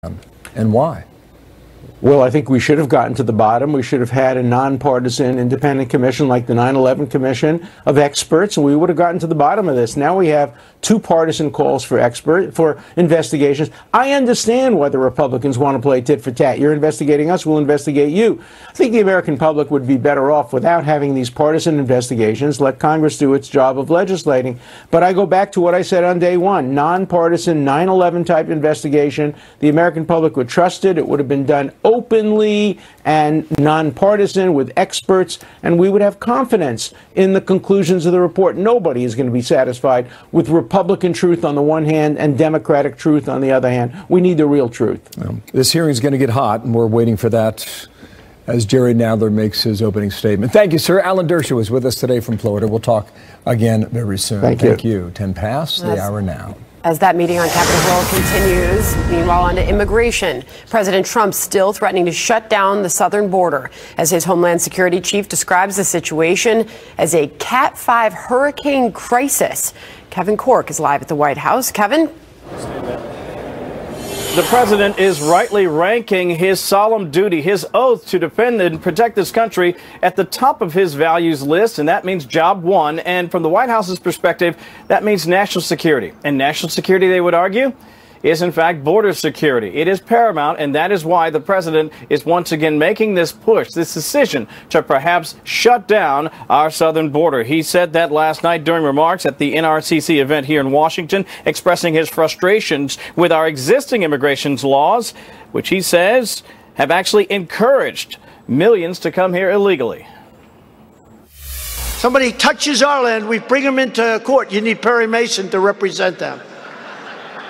And why? Well, I think we should have gotten to the bottom. We should have had a nonpartisan independent commission like the 9/11 Commission of experts, and we would have gotten to the bottom of this. Now we have two partisan calls for investigations. I understand why the Republicans want to play tit for tat. You're investigating us, we'll investigate you. I think the American public would be better off without having these partisan investigations. Let Congress do its job of legislating. But I go back to what I said on day one. Nonpartisan 9/11 type investigation. The American public would trust it. It would have been done openly and nonpartisan with experts, and we would have confidence in the conclusions of the report. Nobody is going to be satisfied with Republican truth on the one hand and Democratic truth on the other hand. We need the real truth. This hearing is going to get hot, and we're waiting for that as Jerry Nadler makes his opening statement. Thank you, sir. Alan Dershowitz was with us today from Florida. We'll talk again very soon. Thank you. 10 past the hour now. As that meeting on Capitol Hill continues, meanwhile, on to immigration. President Trump still threatening to shut down the southern border as his Homeland Security chief describes the situation as a Cat 5 hurricane crisis. Kevin Corke is live at the White House. Kevin? The president is rightly ranking his solemn duty, his oath to defend and protect this country at the top of his values list, and that means job one. And from the White House's perspective, that means national security. And national security, they would argue, is in fact border security. It is paramount, and that is why the president is once again making this push, this decision to perhaps shut down our southern border. He said that last night during remarks at the NRCC event here in Washington, expressing his frustrations with our existing immigration laws, which he says have actually encouraged millions to come here illegally. Somebody touches our land, we bring them into court. You need Perry Mason to represent them.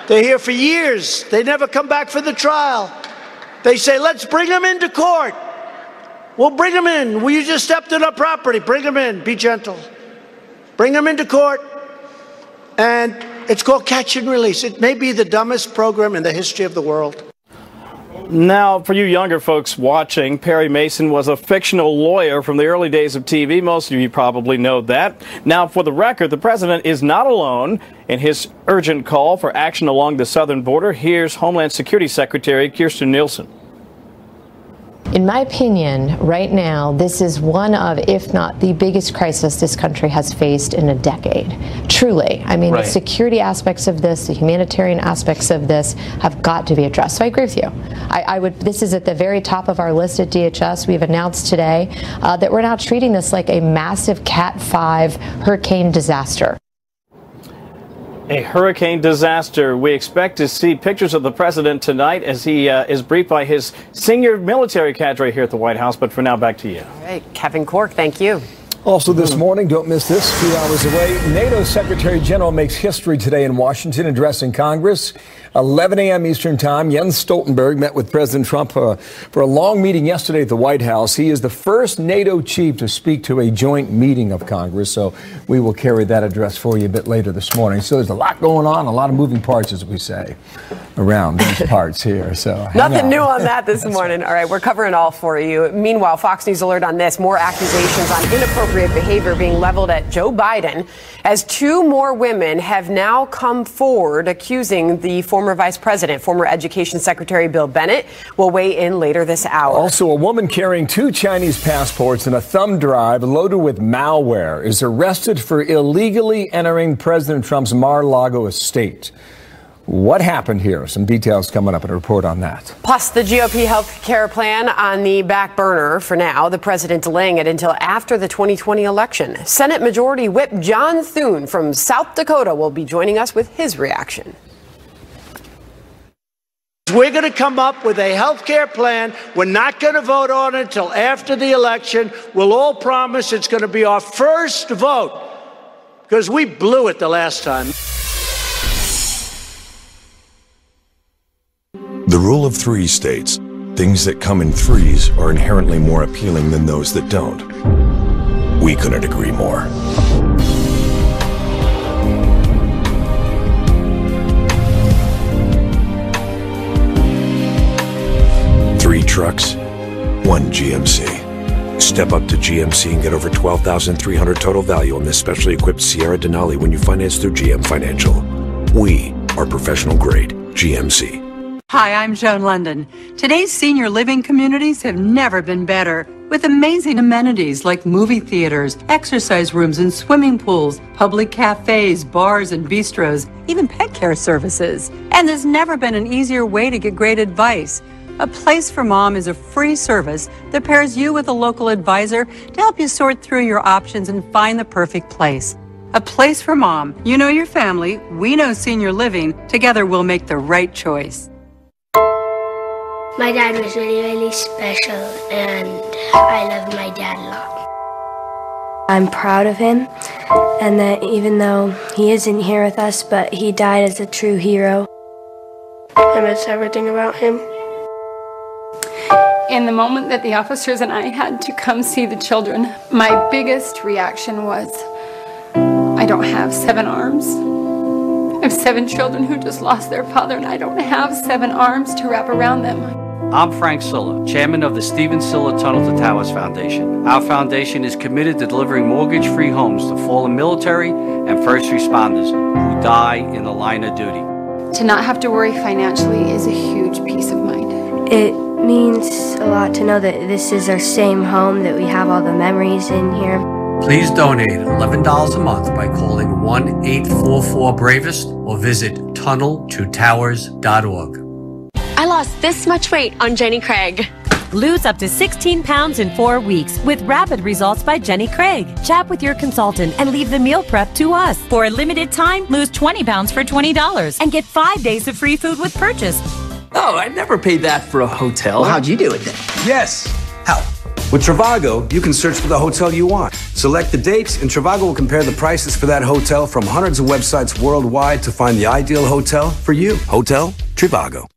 They're here for years. They never come back for the trial. They say, let's bring them into court. We'll bring them in. Well, you just stepped on our property. Bring them in. Be gentle. Bring them into court. And it's called catch and release. It may be the dumbest program in the history of the world. Now, for you younger folks watching, Perry Mason was a fictional lawyer from the early days of TV. Most of you probably know that. Now, for the record, the president is not alone in his urgent call for action along the southern border. Here's Homeland Security Secretary Kirstjen Nielsen. In my opinion, right now, this is one of, if not the biggest crisis this country has faced in a decade. Truly. I mean, the security aspects of this, the humanitarian aspects of this have got to be addressed. So I agree with you. This is at the very top of our list at DHS. We've announced today that we're now treating this like a massive Cat 5 hurricane disaster. A hurricane disaster. We expect to see pictures of the president tonight as he is briefed by his senior military cadre here at the White House. But for now, back to you. All right, Kevin Corke, thank you. Also this morning, don't miss this, 2 hours away, NATO Secretary General makes history today in Washington addressing Congress. 11 a.m. Eastern Time, Jens Stoltenberg met with President Trump for a long meeting yesterday at the White House. He is the first NATO chief to speak to a joint meeting of Congress, so we will carry that address for you a bit later this morning. So there's a lot going on, a lot of moving parts, as we say, around these parts here. So nothing new on that this morning. Right. All right, we're covering all for you. Meanwhile, Fox News alert on this. More accusations on inappropriate behavior being leveled at Joe Biden as 2 more women have now come forward accusing the former vice president. Former Education Secretary Bill Bennett will weigh in later this hour. Also, a woman carrying 2 Chinese passports and a thumb drive loaded with malware is arrested for illegally entering President Trump's Mar-a-Lago estate. What happened here? Some details coming up in a report on that. Plus, the GOP health care plan on the back burner for now. The president delaying it until after the 2020 election. Senate Majority Whip John Thune from South Dakota will be joining us with his reaction. We're going to come up with a health care plan. We're not going to vote on it until after the election. We'll all promise it's going to be our first vote because we blew it the last time. The rule of 3 states, things that come in threes are inherently more appealing than those that don't. We couldn't agree more. Three trucks, 1 GMC. Step up to GMC and get over $12,300 total value on this specially equipped Sierra Denali when you finance through GM Financial. We are professional grade GMC. Hi, I'm Joan London. Today's senior living communities have never been better, with amazing amenities like movie theaters, exercise rooms and swimming pools, public cafes, bars and bistros, even pet care services. And there's never been an easier way to get great advice. A Place for Mom is a free service that pairs you with a local advisor to help you sort through your options and find the perfect place. A Place for Mom. You know your family, we know senior living. Together we'll make the right choice. My dad was really, really special, and I love my dad a lot. I'm proud of him, and that even though he isn't here with us, but he died as a true hero. I miss everything about him. In the moment that the officers and I had to come see the children, my biggest reaction was, I don't have 7 arms. I have 7 children who just lost their father, and I don't have 7 arms to wrap around them. I'm Frank Silla, chairman of the Stephen Silla Tunnel to Towers Foundation. Our foundation is committed to delivering mortgage-free homes to fallen military and first responders who die in the line of duty. To not have to worry financially is a huge peace of mind. It means a lot to know that this is our same home, that we have all the memories in here. Please donate $11 a month by calling 1-844-BRAVEST or visit tunneltotowers.org. I lost this much weight on Jenny Craig. Lose up to 16 pounds in 4 weeks with rapid results by Jenny Craig. Chat with your consultant and leave the meal prep to us. For a limited time, lose 20 pounds for $20 and get 5 days of free food with purchase. Oh, I never paid that for a hotel. Well, how'd you do it then? Yes. How? With Trivago, you can search for the hotel you want. Select the dates, and Trivago will compare the prices for that hotel from hundreds of websites worldwide to find the ideal hotel for you. Hotel Trivago.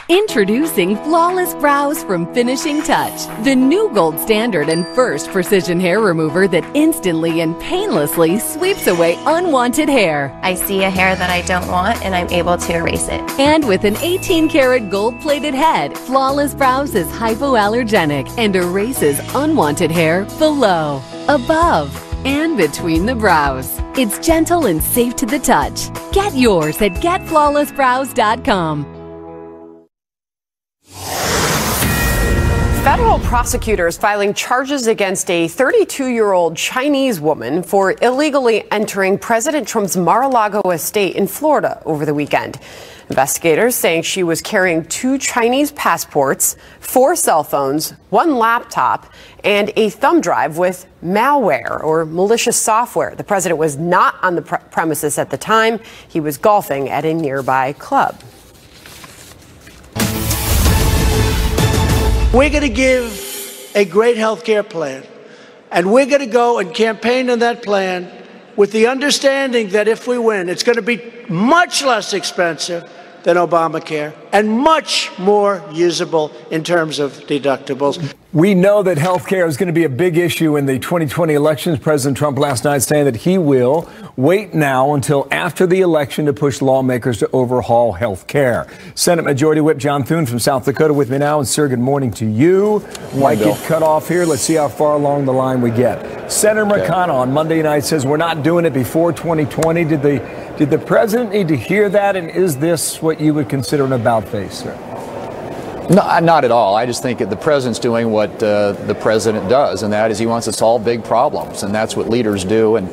Introducing Flawless Brows from Finishing Touch, the new gold standard and first precision hair remover that instantly and painlessly sweeps away unwanted hair. I see a hair that I don't want and I'm able to erase it. And with an 18-karat gold-plated head, Flawless Brows is hypoallergenic and erases unwanted hair below, above, and between the brows. It's gentle and safe to the touch. Get yours at getflawlessbrows.com. Federal prosecutors filing charges against a 32-year-old Chinese woman for illegally entering President Trump's Mar-a-Lago estate in Florida over the weekend. Investigators saying she was carrying 2 Chinese passports, 4 cell phones, 1 laptop, and a thumb drive with malware or malicious software. The president was not on the premises at the time. He was golfing at a nearby club. We're going to give a great health care plan, and we're going to go and campaign on that plan with the understanding that if we win, it's going to be much less expensive than Obamacare and much more usable in terms of deductibles. We know that health care is going to be a big issue in the 2020 elections. President Trump last night saying that he will wait now until after the election to push lawmakers to overhaul health care. Senate Majority Whip John Thune from South Dakota with me now. And, sir, good morning to you. Might get cut off here. Let's see how far along the line we get. Senator McConnell on Monday night says we're not doing it before 2020. Did the president need to hear that? And is this what you would consider an about-face, sir? No, not at all. I just think the president's doing what the president does, and that is he wants to solve big problems, and that's what leaders do. And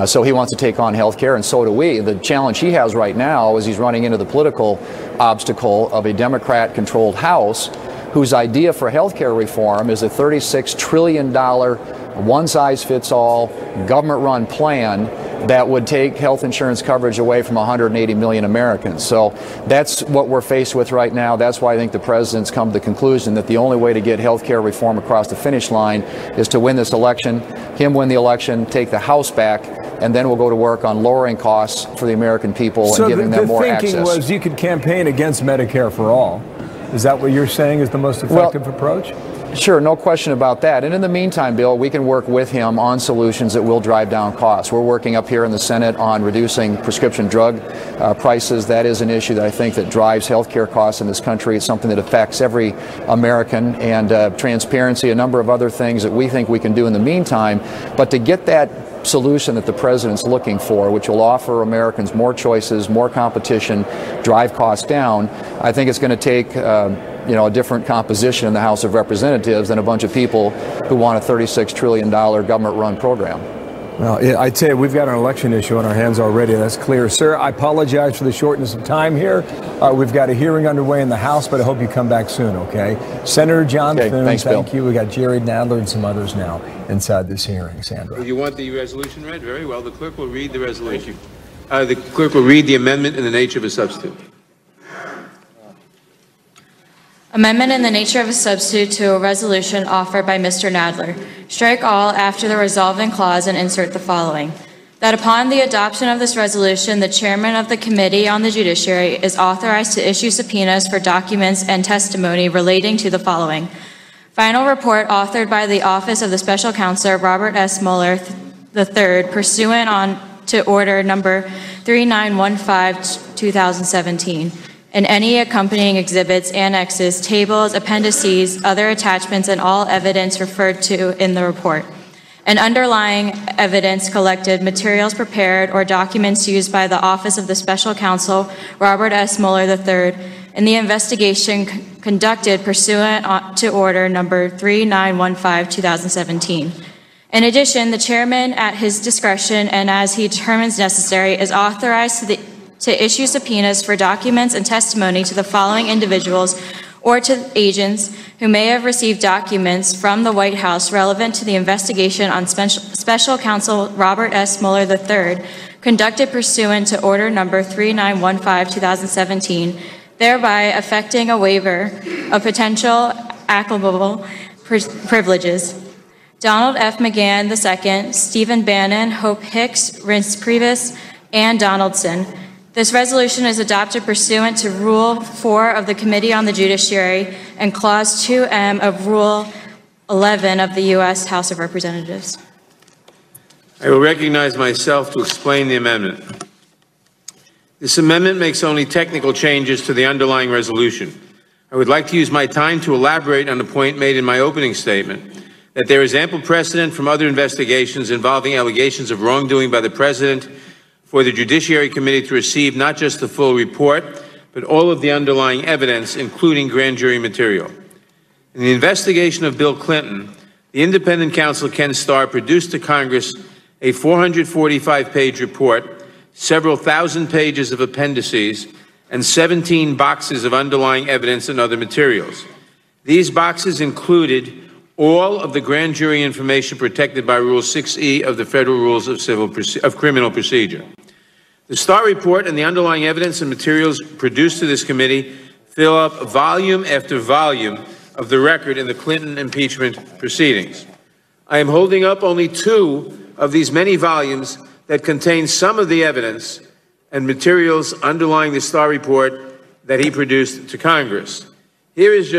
so he wants to take on health care, and so do we. The challenge he has right now is he's running into the political obstacle of a Democrat-controlled House whose idea for health care reform is a $36 trillion one-size-fits-all government-run plan that would take health insurance coverage away from 180 million Americans. So that's what we're faced with right now. That's why I think the president's come to the conclusion that the only way to get health care reform across the finish line is to win this election, him win the election, take the House back, and then we'll go to work on lowering costs for the American people and giving them more access. So the thinking was you could campaign against Medicare for all. Is that what you're saying is the most effective approach? Sure, no question about that. And in the meantime, Bill, we can work with him on solutions that will drive down costs. We're working up here in the Senate on reducing prescription drug prices. That is an issue that I think that drives healthcare costs in this country. It's something that affects every American, and transparency, a number of other things that we think we can do in the meantime. But to get that solution that the president's looking for, which will offer Americans more choices, more competition, drive costs down, I think it's going to take a different composition in the House of Representatives than a bunch of people who want a $36 trillion government-run program. Well, I'd say we've got an election issue on our hands already. That's clear. Sir, I apologize for the shortness of time here. We've got a hearing underway in the House, but I hope you come back soon, okay? Senator John Thune, thanks, thank Bill. you. We got Jerry Nadler and some others now inside this hearing. Sandra. You want the resolution read? Very well. The clerk will read the resolution. The clerk will read the amendment in the nature of a substitute. Amendment in the nature of a substitute to a resolution offered by Mr. Nadler. Strike all after the resolving clause and insert the following. That upon the adoption of this resolution, the chairman of the Committee on the Judiciary is authorized to issue subpoenas for documents and testimony relating to the following. Final report authored by the Office of the Special Counsel Robert S. Mueller III, pursuant to Order Number 3915/2017. And any accompanying exhibits, annexes, tables, appendices, other attachments, and all evidence referred to in the report. And underlying evidence collected, materials prepared, or documents used by the Office of the Special Counsel Robert S. Mueller III in the investigation conducted pursuant to Order Number 3915/2017. In addition, the chairman, at his discretion and as he determines necessary, is authorized to issue subpoenas for documents and testimony to the following individuals or to agents who may have received documents from the White House relevant to the investigation on Special Counsel Robert S. Mueller III, conducted pursuant to Order Number 3915/2017, thereby affecting a waiver of potential applicable privileges. Donald F. McGahn II, Stephen Bannon, Hope Hicks, Reince Priebus, and Donaldson. This resolution is adopted pursuant to Rule 4 of the Committee on the Judiciary and Clause 2M of Rule 11 of the U.S. House of Representatives. I will recognize myself to explain the amendment. This amendment makes only technical changes to the underlying resolution. I would like to use my time to elaborate on the point made in my opening statement, that there is ample precedent from other investigations involving allegations of wrongdoing by the President for the Judiciary Committee to receive not just the full report, but all of the underlying evidence, including grand jury material. In the investigation of Bill Clinton, the independent counsel Ken Starr produced to Congress a 445-page report, several thousand pages of appendices, and 17 boxes of underlying evidence and other materials. These boxes included all of the grand jury information protected by Rule 6E of the Federal Rules of Criminal Procedure. The Starr report and the underlying evidence and materials produced to this committee fill up volume after volume of the record in the Clinton impeachment proceedings. I am holding up only 2 of these many volumes that contain some of the evidence and materials underlying the Starr report that he produced to Congress. Here is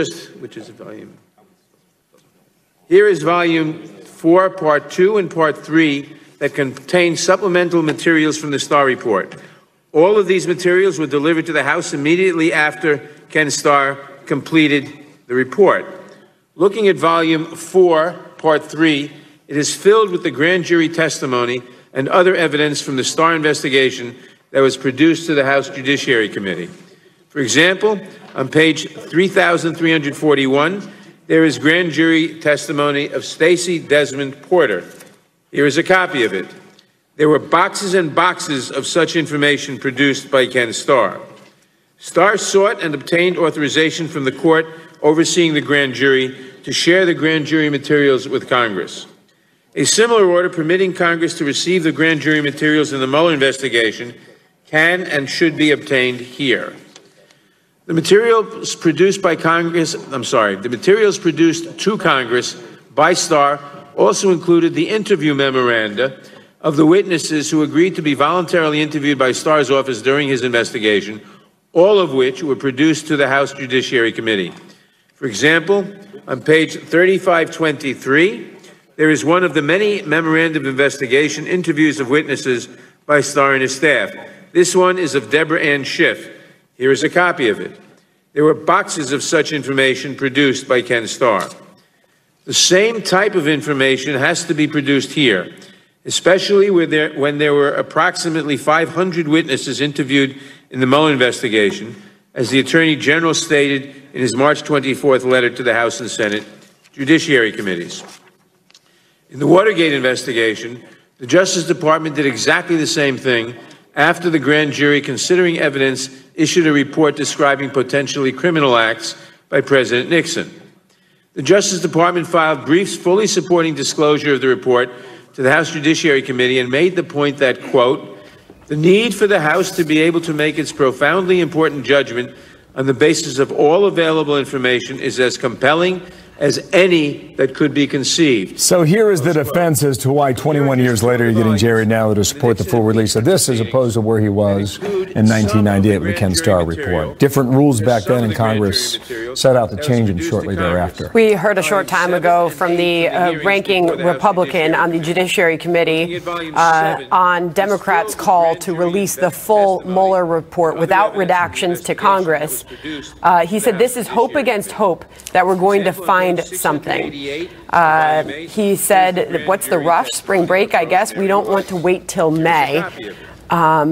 volume 4, part 2 and part 3 that contain supplemental materials from the Starr report. All of these materials were delivered to the House immediately after Ken Starr completed the report. Looking at volume 4, part 3, it is filled with the grand jury testimony and other evidence from the Starr investigation that was produced to the House Judiciary Committee. For example, on page 3341, there is grand jury testimony of Stacey Desmond Porter. Here is a copy of it. There were boxes and boxes of such information produced by Ken Starr. Starr sought and obtained authorization from the court overseeing the grand jury to share the grand jury materials with Congress. A similar order permitting Congress to receive the grand jury materials in the Mueller investigation can and should be obtained here. The materials produced to Congress by Starr also included the interview memoranda of the witnesses who agreed to be voluntarily interviewed by Starr's office during his investigation, all of which were produced to the House Judiciary Committee. For example, on page 3523, there is one of the many memoranda of investigation interviews of witnesses by Starr and his staff. This one is of Deborah Ann Schiff. Here is a copy of it. There were boxes of such information produced by Ken Starr. The same type of information has to be produced here. especially when there were approximately 500 witnesses interviewed in the Mueller investigation, as the Attorney General stated in his March 24th letter to the House and Senate Judiciary Committees. In the Watergate investigation, the Justice Department did exactly the same thing after the grand jury, considering evidence, issued a report describing potentially criminal acts by President Nixon. The Justice Department filed briefs fully supporting disclosure of the report to the House Judiciary Committee and made the point that, quote, the need for the House to be able to make its profoundly important judgment on the basis of all available information is as compelling as any that could be conceived. So here is the defense as to why 21 years later you're getting Jerry Nadler to support the full release of this as opposed to where he was in 1998 with the Ken Starr report. Different rules back then, and Congress set out to change them shortly thereafter. We heard a short time ago from the ranking Republican on the Judiciary Committee on Democrats' call to release the full Mueller report without redactions to Congress. He said this is hope against hope that we're going to find something. He said, what's the rush? Spring break, I guess. We don't want to wait till May.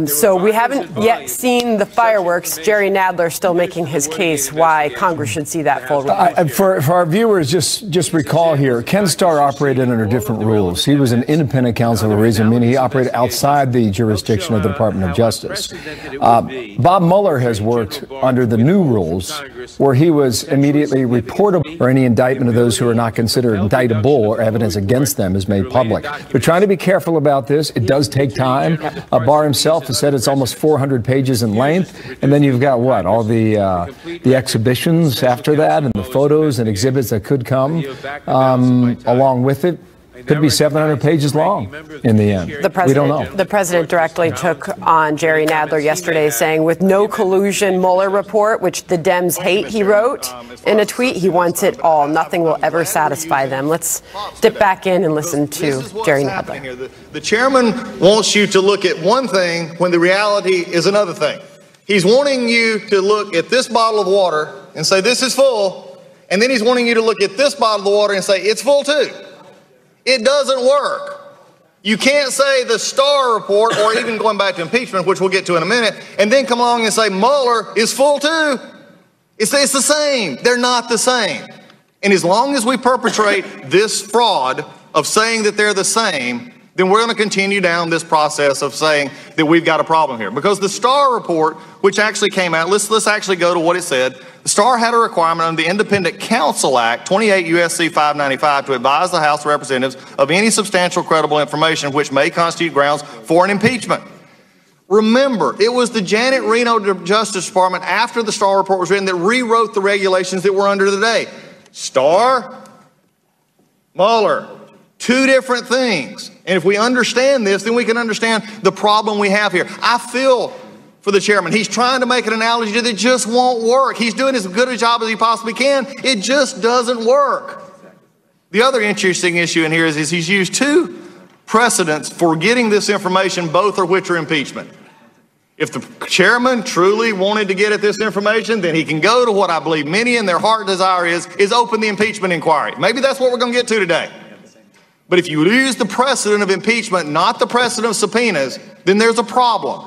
So we haven't yet seen the fireworks. Jerry Nadler still making his case why Congress should see that full report. For our viewers, just recall here, Ken Starr operated under different rules. He was an independent counsel for a reason, meaning he operated outside the jurisdiction of the Department of Justice. Bob Mueller has worked under the new rules, where he was immediately reportable, or any indictment of those who are not considered indictable or evidence against them is made public. We're trying to be careful about this. It does take time. Barr himself has said it's almost 400 pages in length, and then you've got what, all the exhibitions after that, and the photos and exhibits that could come along with it. Could be 700 pages long in the end. We don't know. The president directly took on Jerry Nadler yesterday, saying with no collusion Mueller report, which the Dems hate, he wrote in a tweet, he wants it all. Nothing will ever satisfy them. Let's dip back in and listen to Jerry Nadler. The chairman wants you to look at one thing when the reality is another thing. He's wanting you to look at this bottle of water and say this is full, and then he's wanting you to look at this bottle of water and say it's full too. It doesn't work. You can't say the Starr report, or even going back to impeachment, which we'll get to in a minute, and then come along and say Mueller is full too. It's the same. They're not the same. And as long as we perpetrate this fraud of saying that they're the same, then we're going to continue down this process of saying that we've got a problem here. Because the Starr report, which actually came out, let's actually go to what it said. The Starr had a requirement under the Independent Counsel Act, 28 U.S.C. 595, to advise the House of Representatives of any substantial credible information which may constitute grounds for an impeachment. Remember, it was the Janet Reno Justice Department, after the Starr report was written, that rewrote the regulations that we're under today. Starr, Mueller, two different things. And if we understand this, then we can understand the problem we have here. I feel for the chairman. He's trying to make an analogy that just won't work. He's doing as good a job as he possibly can. It just doesn't work. The other interesting issue in here is he's used two precedents for getting this information, both of which are impeachment. If the chairman truly wanted to get at this information, then he can go to what I believe many in their heart desire is open the impeachment inquiry. Maybe that's what we're going to get to today. But if you use the precedent of impeachment, not the precedent of subpoenas, then there's a problem.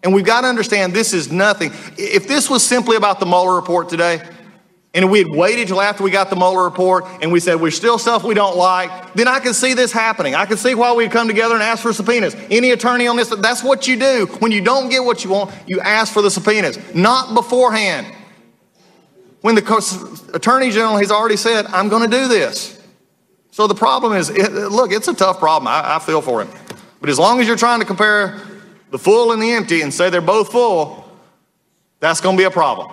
And we've got to understand this is nothing. If this was simply about the Mueller report today, and we had waited till after we got the Mueller report and we said there's still stuff we don't like, then I can see this happening. I can see why we'd come together and ask for subpoenas. Any attorney on this, that's what you do. When you don't get what you want, you ask for the subpoenas, not beforehand. When the Attorney General has already said, I'm going to do this. So the problem is, look, it's a tough problem. I feel for him. But as long as you're trying to compare the full and the empty and say they're both full, that's going to be a problem.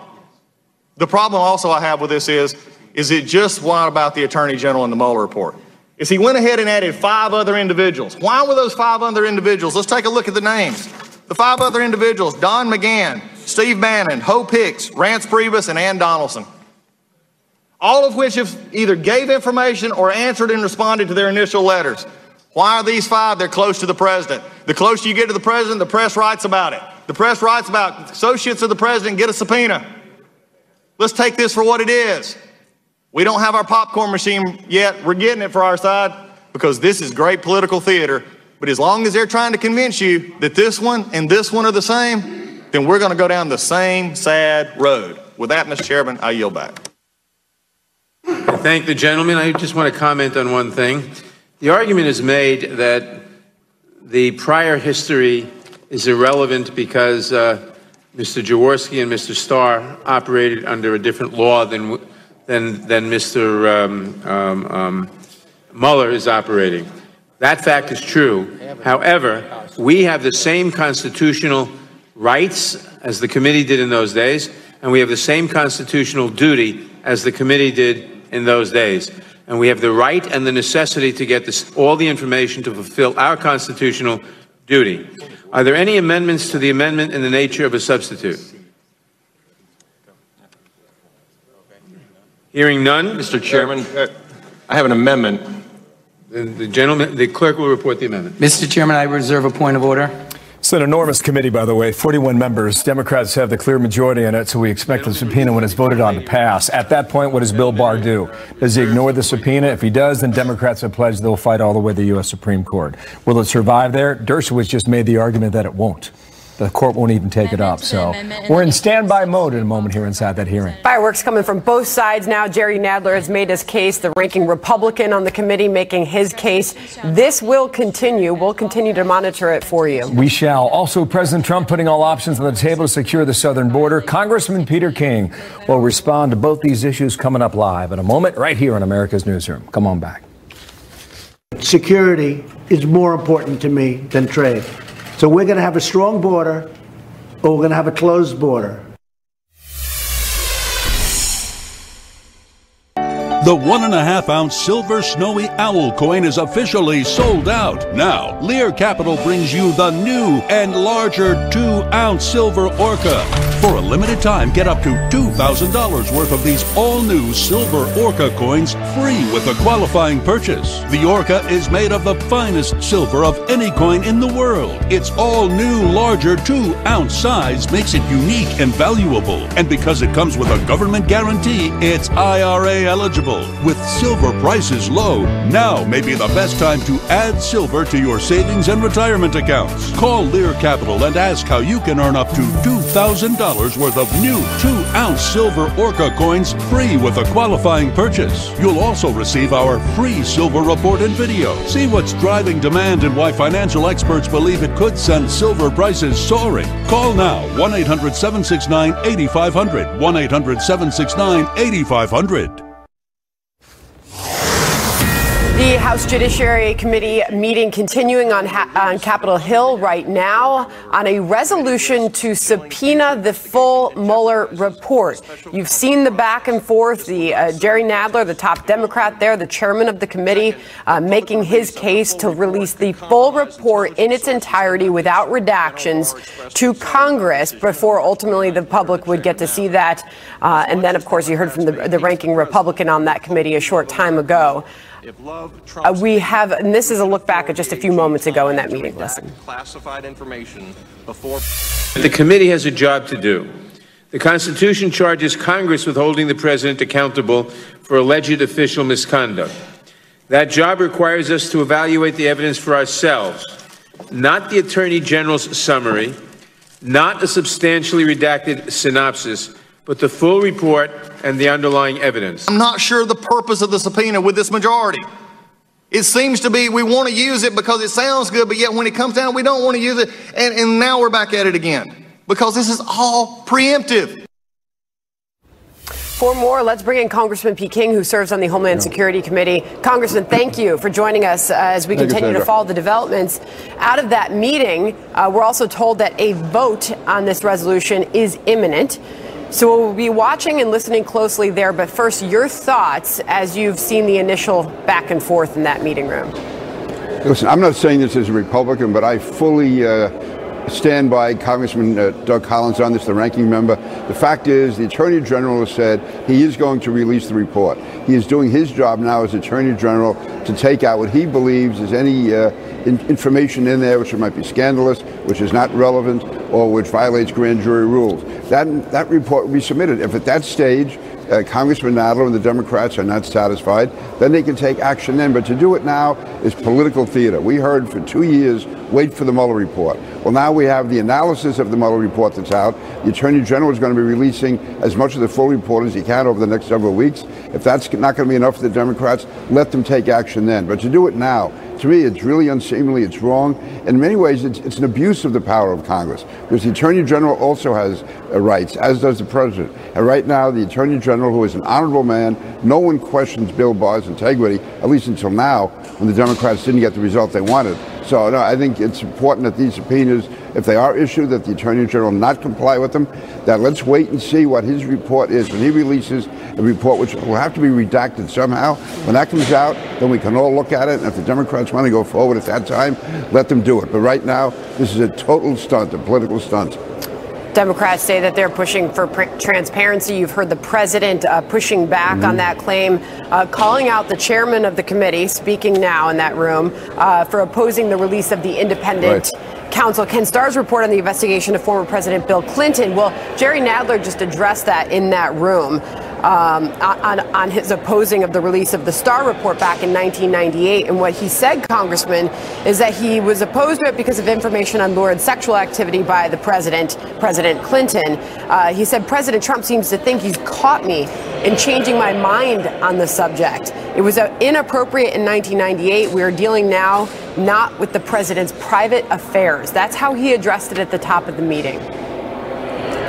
The problem also I have with this is it just not about the Attorney General and the Mueller report? Is he went ahead and added 5 other individuals. Why were those 5 other individuals? Let's take a look at the names. The 5 other individuals: Don McGahn, Steve Bannon, Hope Hicks, Rance Priebus, and Ann Donaldson. All of which have either gave information or answered and responded to their initial letters. Why are these 5? They're close to the president. The closer you get to the president, the press writes about it. The press writes about associates of the president get a subpoena. Let's take this for what it is. We don't have our popcorn machine yet. We're getting it for our side because this is great political theater. But as long as they're trying to convince you that this one and this one are the same, then we're going to go down the same sad road. With that, Mr. Chairman, I yield back. I thank the gentleman. I just want to comment on one thing. The argument is made that the prior history is irrelevant because Mr. Jaworski and Mr. Starr operated under a different law than Mr. Mueller is operating. That fact is true. However, we have the same constitutional rights as the committee did in those days, and we have the same constitutional duty as the committee did in those days. And we have the right and the necessity to get all the information to fulfill our constitutional duty. Are there any amendments to the amendment in the nature of a substitute? Hearing none. Mr. Chairman, I have an amendment. The clerk will report the amendment. Mr. Chairman, I reserve a point of order. It's an enormous committee, by the way, 41 members. Democrats have the clear majority in it, so we expect the subpoena, when it's voted on, to pass. At that point, what does Bill Barr do? Does he ignore the subpoena? If he does, then Democrats have pledged they'll fight all the way to the U.S. Supreme Court. Will it survive there? Dershowitz just made the argument that it won't. The court won't even take it up. So we're in standby mode in a moment here inside that hearing. Fireworks coming from both sides now. Jerry Nadler has made his case, the ranking Republican on the committee making his case. This will continue. We'll continue to monitor it for you. We shall. Also, President Trump putting all options on the table to secure the southern border. Congressman Peter King will respond to both these issues coming up live in a moment right here on America's Newsroom. Come on back. Security is more important to me than trade. So we're going to have a strong border, or we're going to have a closed border. The 1.5-ounce silver snowy owl coin is officially sold out. Now, Lear Capital brings you the new and larger 2-ounce silver Orca. For a limited time, get up to $2,000 worth of these all-new silver Orca coins free with a qualifying purchase. The Orca is made of the finest silver of any coin in the world. Its all-new, larger 2-ounce size makes it unique and valuable. And because it comes with a government guarantee, it's IRA eligible. With silver prices low, now may be the best time to add silver to your savings and retirement accounts. Call Lear Capital and ask how you can earn up to $2,000 worth of new 2-ounce silver Orca coins free with a qualifying purchase. You'll also receive our free silver report and video. See what's driving demand and why financial experts believe it could send silver prices soaring. Call now, 1-800-769-8500, 1-800-769-8500. The House Judiciary Committee meeting continuing on Capitol Hill right now on a resolution to subpoena the full Mueller report. You've seen the back and forth, Jerry Nadler, the top Democrat there, the chairman of the committee, making his case to release the full report in its entirety without redactions to Congress before ultimately the public would get to see that. And then, of course, you heard from the ranking Republican on that committee a short time ago. We have, and this is a look back at just a few moments ago in that meeting. Listen. Classified information before. The committee has a job to do. The Constitution charges Congress with holding the president accountable for alleged official misconduct. That job requires us to evaluate the evidence for ourselves, not the Attorney General's summary, not a substantially redacted synopsis, but the full report and the underlying evidence. I'm not sure the purpose of the subpoena with this majority. It seems to be we want to use it because it sounds good, but yet when it comes down, we don't want to use it. And now we're back at it again because this is all preemptive. For more, let's bring in Congressman Pete King, who serves on the Homeland Security Committee. Congressman, thank you for joining us as we continue to follow the developments out of that meeting. We're also told that a vote on this resolution is imminent. So we'll be watching and listening closely there. But first, your thoughts as you've seen the initial back and forth in that meeting room. Listen, I'm not saying this as a Republican, but I fully stand by Congressman Doug Collins on this, the ranking member. The fact is, the Attorney General has said he is going to release the report. He is doing his job now as Attorney General to take out what he believes is any information in there which might be scandalous, which is not relevant, or which violates grand jury rules. that report will be submitted. If at that stage Congressman Nadler and the Democrats are not satisfied, then they can take action then. But to do it now is political theater. We heard for 2 years, wait for the Mueller report. Well, now we have the analysis of the Mueller report that's out. The Attorney General is going to be releasing as much of the full report as he can over the next several weeks. If that's not going to be enough for the Democrats, let them take action then. But to do it now, to me, it's really unseemly, it's wrong. In many ways, it's an abuse of the power of Congress, because the Attorney General also has rights, as does the President. And right now, the Attorney General, who is an honorable man, no one questions Bill Barr's integrity, at least until now, when the Democrats didn't get the result they wanted. So no, I think it's important that these subpoenas, if they are issued, that the Attorney General not comply with them, that let's wait and see what his report is. When he releases a report, which will have to be redacted somehow, when that comes out, then we can all look at it, and if the Democrats want to go forward at that time, let them do it. But right now, this is a total stunt, a political stunt. Democrats say that they're pushing for transparency. You've heard the president pushing back on that claim, calling out the chairman of the committee, speaking now in that room, for opposing the release of the independent counsel. Ken Starr's report on the investigation of former President Bill Clinton. Well, Jerry Nadler just addressed that in that room on his opposing of the release of the Starr report back in 1998. And what he said, Congressman, is that he was opposed to it because of information on lurid sexual activity by the President Clinton. He said, President Trump seems to think he's caught me in changing my mind on the subject. It was inappropriate in 1998. We are dealing now not with the president's private affairs. That's how he addressed it at the top of the meeting.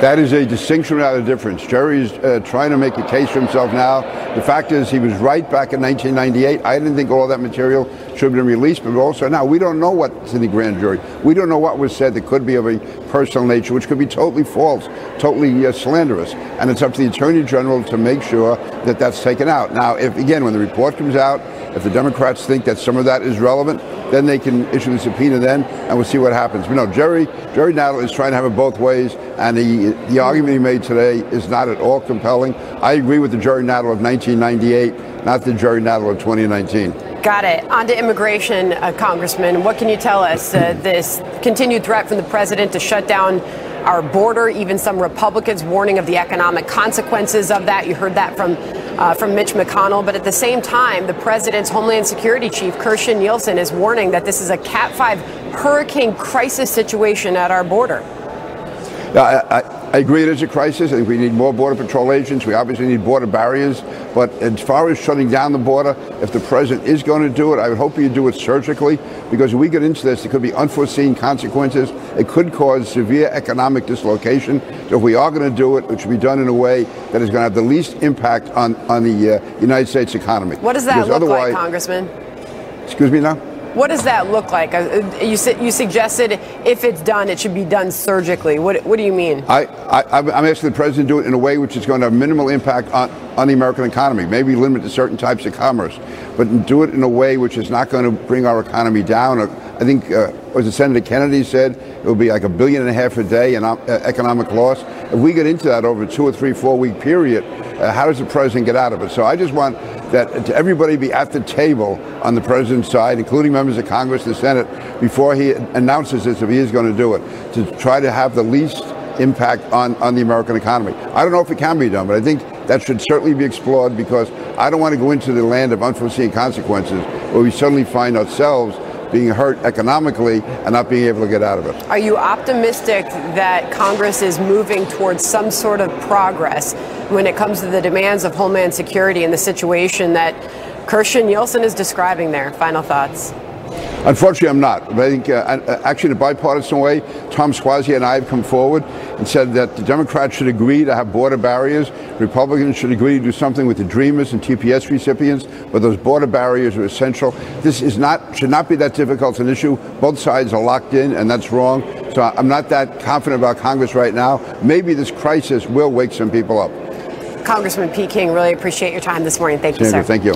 That is a distinction without a difference. Jerry's trying to make a case for himself now. The fact is, he was right back in 1998. I didn't think all that material should have been released, but also now we don't know what's in the grand jury. We don't know what was said that could be of a personal nature, which could be totally false, totally slanderous. And it's up to the Attorney General to make sure that that's taken out. Now, if again, when the report comes out, if the Democrats think that some of that is relevant, then they can issue the subpoena then, and we'll see what happens. But no, Jerry Nadler is trying to have it both ways, and the argument he made today is not at all compelling. I agree with the Jerry Nadler of 1998, not the Jerry Nadler of 2019. Got it. On to immigration, Congressman. What can you tell us? This continued threat from the president to shut down our border, even some Republicans warning of the economic consequences of that. You heard that from Mitch McConnell. But at the same time, the president's Homeland Security Chief, Kirstjen Nielsen, is warning that this is a Cat 5 hurricane crisis situation at our border. I agree it is a crisis. I think we need more Border Patrol agents. We obviously need border barriers. But as far as shutting down the border, if the president is going to do it, I would hope he'd do it surgically, because if we get into this, there could be unforeseen consequences. It could cause severe economic dislocation. So if we are going to do it, it should be done in a way that is going to have the least impact on the United States economy. What does that look like, Congressman? Excuse me now? What does that look like? You suggested if it's done, it should be done surgically. What do you mean? I'm asking the president to do it in a way which is going to have minimal impact on the American economy. Maybe limit to certain types of commerce, but do it in a way which is not going to bring our economy down. I think, as Senator Kennedy said, it will be like $1.5 billion a day in economic loss. If we get into that over a 2 or 3, 4 week period, how does the president get out of it? So I just want that to everybody be at the table on the president's side, including members of Congress and the Senate, before he announces this, if he is going to do it, to try to have the least impact on the American economy. I don't know if it can be done, but I think that should certainly be explored, because I don't want to go into the land of unforeseen consequences where we suddenly find ourselves being hurt economically and not being able to get out of it. Are you optimistic that Congress is moving towards some sort of progress when it comes to the demands of Homeland Security and the situation that Kirstjen Nielsen is describing there? Final thoughts. Unfortunately, I'm not. But I think, actually, in a bipartisan way, Tom Suozzi and I have come forward and said that the Democrats should agree to have border barriers. Republicans should agree to do something with the Dreamers and TPS recipients, but those border barriers are essential. This should not be that difficult an issue. Both sides are locked in, and that's wrong. So I'm not that confident about Congress right now. Maybe this crisis will wake some people up. Congressman P. King, really appreciate your time this morning. Thank you, sir. Thank you.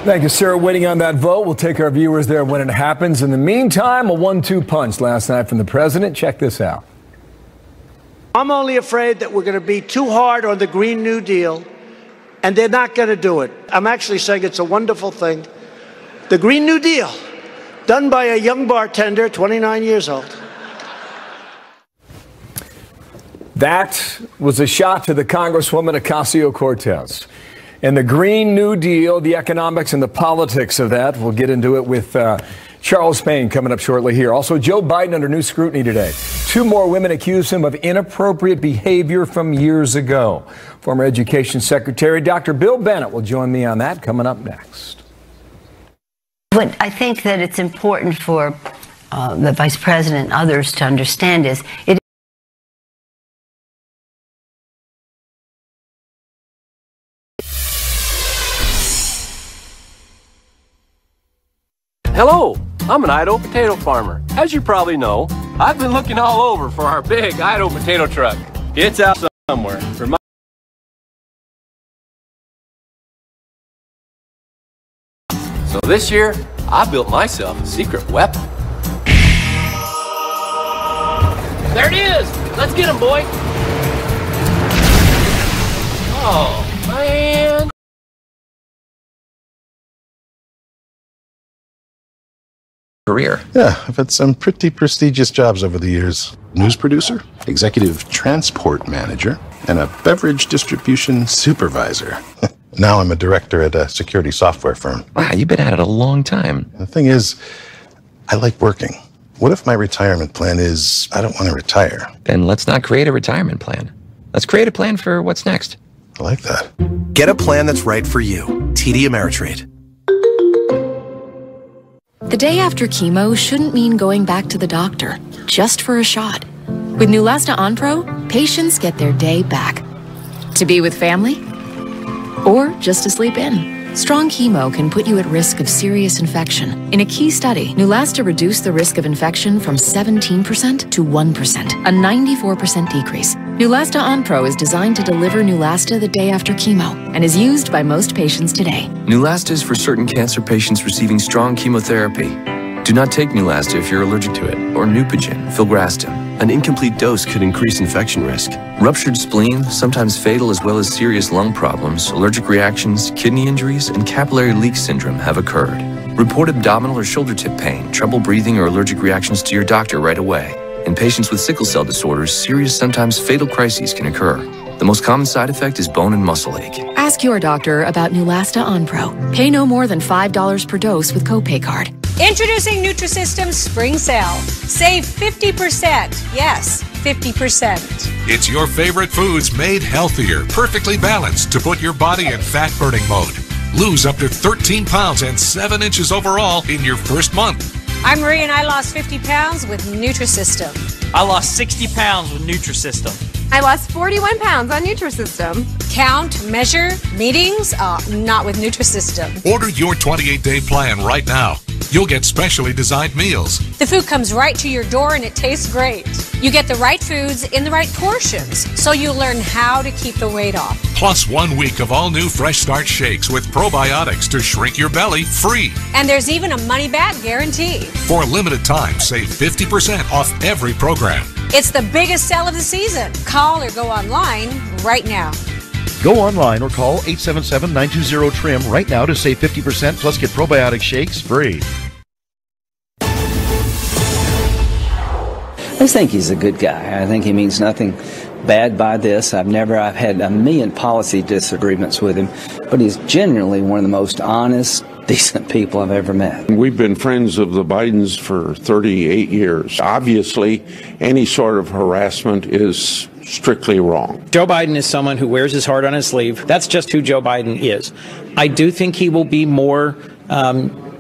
Thank you, sir. Waiting on that vote. We'll take our viewers there when it happens. In the meantime, a 1-2 punch last night from the president. Check this out. I'm only afraid that we're going to be too hard on the Green New Deal, and they're not going to do it. I'm actually saying it's a wonderful thing. The Green New Deal, done by a young bartender, 29 years old. That was a shot to the Congresswoman Ocasio-Cortez. And the Green New Deal, the economics and the politics of that. We'll get into it with Charles Payne coming up shortly here. Also, Joe Biden under new scrutiny today. 2 more women accuse him of inappropriate behavior from years ago. Former Education Secretary Dr. Bill Bennett will join me on that coming up next. What I think that it's important for the Vice President and others to understand is it. Hello, I'm an Idaho potato farmer. As you probably know, I've been looking all over for our big Idaho potato truck. It's out somewhere. So this year, I built myself a secret weapon. There it is! Let's get him, boy! Oh, man! Career. Yeah, I've had some pretty prestigious jobs over the years. News producer, executive transport manager, and a beverage distribution supervisor. Now I'm a director at a security software firm. Wow, you've been at it a long time. The thing is, I like working. What if my retirement plan is I don't want to retire? Then let's not create a retirement plan. Let's create a plan for what's next. I like that. Get a plan that's right for you. TD Ameritrade. The day after chemo shouldn't mean going back to the doctor just for a shot. With Neulasta Onpro, patients get their day back. To be with family or just to sleep in. Strong chemo can put you at risk of serious infection. In a key study, Neulasta reduced the risk of infection from 17% to 1%, a 94% decrease. Neulasta Onpro is designed to deliver Neulasta the day after chemo and is used by most patients today. Neulasta is for certain cancer patients receiving strong chemotherapy. Do not take Neulasta if you're allergic to it, or Neupogen, filgrastim. An incomplete dose could increase infection risk. Ruptured spleen, sometimes fatal, as well as serious lung problems, allergic reactions, kidney injuries, and capillary leak syndrome have occurred. Report abdominal or shoulder tip pain, trouble breathing, or allergic reactions to your doctor right away. In patients with sickle cell disorders, serious, sometimes fatal crises can occur. The most common side effect is bone and muscle ache. Ask your doctor about Neulasta Onpro. Pay no more than $5 per dose with copay card. Introducing Nutrisystem's Spring Sale. Save 50%. Yes, 50%. It's your favorite foods made healthier, perfectly balanced to put your body in fat-burning mode. Lose up to 13 pounds and 7 inches overall in your first month. I'm Marie and I lost 50 pounds with Nutrisystem. I lost 60 pounds with Nutrisystem. I lost 41 pounds on Nutrisystem. Count, measure, meetings, not with Nutrisystem. Order your 28-day plan right now. You'll get specially designed meals. The food comes right to your door and it tastes great. You get the right foods in the right portions, so you learn how to keep the weight off. Plus 1 week of all new Fresh Start shakes with probiotics to shrink your belly free. And there's even a money-back guarantee. For a limited time, save 50% off every program. It's the biggest sale of the season. Call or go online right now. Go online or call 877-920-TRIM right now to save 50% plus get probiotic shakes free. I think he's a good guy. I think he means nothing bad by this. I've had a million policy disagreements with him, but he's genuinely one of the most honest, decent people I've ever met. We've been friends of the Bidens for 38 years. Obviously, any sort of harassment is strictly wrong. Joe Biden is someone who wears his heart on his sleeve. That's just who Joe Biden is. I do think he will be more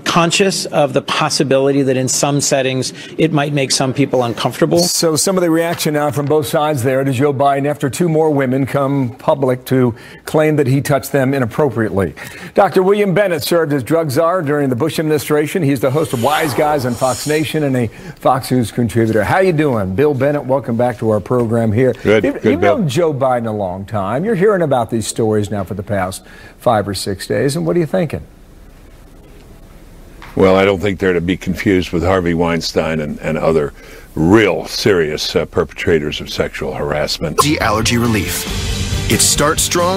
conscious of the possibility that in some settings it might make some people uncomfortable. So some of the reaction now from both sides there to Joe Biden after 2 more women come public to claim that he touched them inappropriately. Dr. William Bennett served as drug czar during the Bush administration. He's the host of Wise Guys on Fox Nation and a Fox News contributor. How you doing? Bill Bennett, welcome back to our program here. Good. You've known Joe Biden a long time. You're hearing about these stories now for the past 5 or 6 days, and what are you thinking? Well, I don't think they're to be confused with Harvey Weinstein and other real serious perpetrators of sexual harassment. Allergy relief. It starts strong.